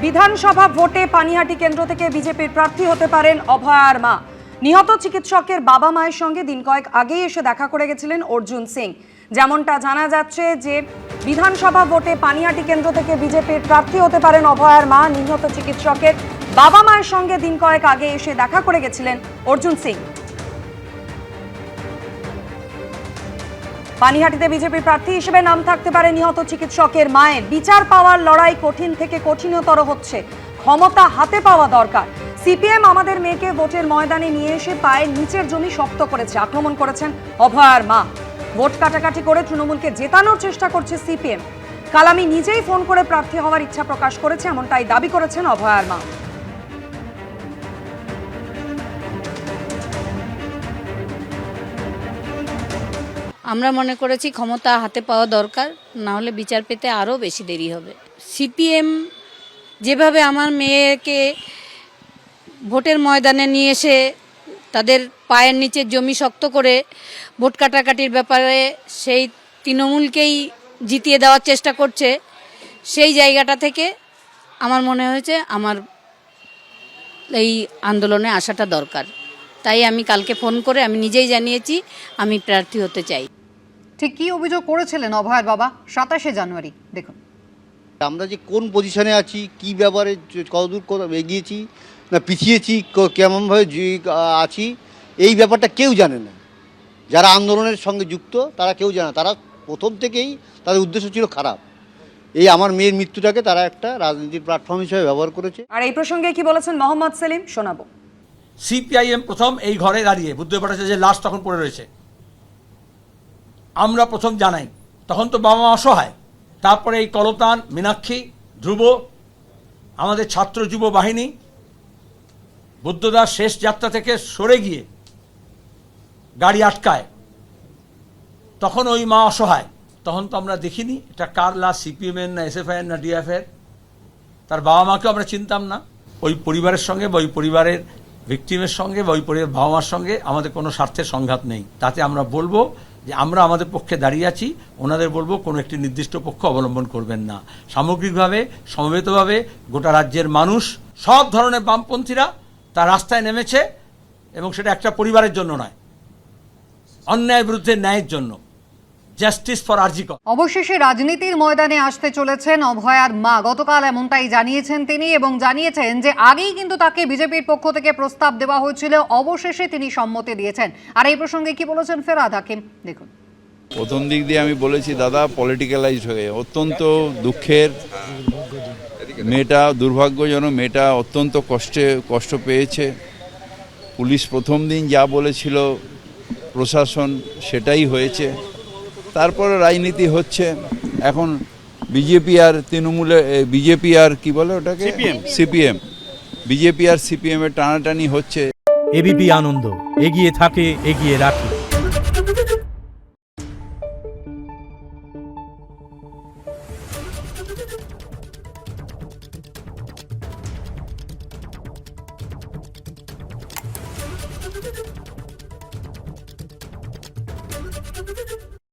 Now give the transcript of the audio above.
বিধানসভা ভোটে পানিহাটি কেন্দ্র থেকে বিজেপির প্রার্থী হতে পারেন অভয়ার মা। নিহত চিকিৎসকের বাবা মায়ের সঙ্গে দিন কয়েক আগেই এসে দেখা করে গেছিলেন অর্জুন সিং। যেমনটা জানা যাচ্ছে যে বিধানসভা ভোটে পানিহাটি কেন্দ্র থেকে বিজেপির প্রার্থী হতে পারেন অভয়ার মা। নিহত চিকিৎসকের বাবা মায়ের সঙ্গে দিন কয়েক আগে এসে দেখা করে গেছিলেন অর্জুন সিং। পানিহাটিতে বিজেপি প্রার্থী হিসেবে নাম থাকতে পারে নিহত চিকিৎসকের মায়ের। বিচার পাওয়ার লড়াই কঠিন থেকে কঠিনতর হচ্ছে, ক্ষমতা হাতে পাওয়া দরকার। সিপিএম আমাদের মেয়েকে ভোটের ময়দানে নিয়ে এসে পায়ের নিচের জমি শক্ত করেছে, আক্রমণ করেছেন অভয়ার মা। ভোট কাটাকাটি করে তৃণমূলকে জেতানোর চেষ্টা করছে সিপিএম। কালামি নিজেই ফোন করে প্রার্থী হওয়ার ইচ্ছা প্রকাশ করেছে, এমনটাই দাবি করেছেন অভয়ার মা। আমরা মনে করেছি ক্ষমতা হাতে পাওয়া দরকার, না হলে বিচার পেতে আরও বেশি দেরি হবে। সিপিএম যেভাবে আমার মেয়েকে ভোটের ময়দানে নিয়ে এসে তাদের পায়ের নিচে জমি শক্ত করে ভোট কাটাকাটির ব্যাপারে সেই তৃণমূলকেই জিতিয়ে দেওয়ার চেষ্টা করছে, সেই জায়গাটা থেকে আমার মনে হয়েছে আমার এই আন্দোলনে আসাটা দরকার। তাই আমি কালকে ফোন করে আমি নিজেই জানিয়েছি আমি প্রার্থী হতে চাই। ঠিক কি অভিযোগ করেছিলেন অভয়ের বাবা? 27শে জানুয়ারি দেখুন। আমরা যে কোন পজিশনে আছি, কি ব্যাপারে কতদূর এগিয়েছি না পিছিয়েছি, কেমনভাবে আছি, এই ব্যাপারটা কেউ জানে না। যারা আন্দোলনের সঙ্গে যুক্ত তারা কেউ জানে না। তারা প্রথম থেকেই তাদের উদ্দেশ্য ছিল খারাপ। এই আমার মেয়ের মৃত্যুটাকে তারা একটা রাজনীতির প্ল্যাটফর্ম হিসেবে ব্যবহার করেছে। আর এই প্রসঙ্গে কি বলেছেন মোহাম্মদ সেলিম, শোনাবো। সিপিআইএম প্রথম এই ঘরে দাঁড়িয়ে বুদ্ধদেব ভট্টাচার্যের লাশ তখন পড়ে রয়েছে, আমরা প্রথম জানাই। তখন তো বাবা মা অসহায়। তারপরে এই কলতান, মীনাক্ষী, ধ্রুব, আমাদের ছাত্র যুব বাহিনী বুদ্ধদাস শেষ যাত্রা থেকে সরে গিয়ে গাড়ি আটকায়, তখন ওই মা অসহায়। তখন তো আমরা দেখিনি এটা কার লাশ, সিপিএমের না এসএফআইয়ের না ডিএফের। তার বাবা মাকে আমরা চিনতাম না। ওই পরিবারের সঙ্গে বা ওই পরিবারের ভিকটিমের সঙ্গে বা ওই পরিবারের বাবা মার সঙ্গে আমাদের কোনো স্বার্থের সংঘাত নেই। তাতে আমরা বলবো যে আমরা আমাদের পক্ষে দাঁড়িয়ে আছি, ওনাদের বলবো কোনো একটি নির্দিষ্ট পক্ষ অবলম্বন করবেন না। সামগ্রিকভাবে সমবেতভাবে গোটা রাজ্যের মানুষ, সব ধরনের বামপন্থীরা তার রাস্তায় নেমেছে, এবং সেটা একটা পরিবারের জন্য নয়, অন্যায়ের বিরুদ্ধে ন্যায়ের জন্য। Justice for RG Kar. অবশেষে রাজনীতির ময়দানে আসতে চলেছেন অভয়ার মা। গতকাল এমনটাই জানিয়েছেন তিনি, এবং জানিয়েছেন যে আগেই কিন্তু তাকে বিজেপির পক্ষ থেকে প্রস্তাব দেওয়া হয়েছিল, অবশেষে তিনি সম্মতি দিয়েছেন। আর এই প্রসঙ্গে কি বলেছেন ফেরাদ হাকিম দেখুন। প্রথম দিক দিয়ে আমি বলেছি দাদা পলিটিক্যালাইজড হয়ে, অত্যন্ত দুঃখের। মেয়েটা দুর্ভাগ্যজনক, মেয়েটা অত্যন্ত কষ্ট পেয়েছে। পুলিশ প্রথম দিন যা বলেছিল প্রশাসন সেটাই হয়েছে। তারপরে রাজনীতি হচ্ছে। এখন বিজেপি আর তৃণমূলে, বিজেপি আর কি বলে ওটাকে, সিপিএম, বিজেপি আর সিপিএম এর টানাটানি হচ্ছে। এবিপি আনন্দ এগিয়ে থাকে, এগিয়ে রাখে।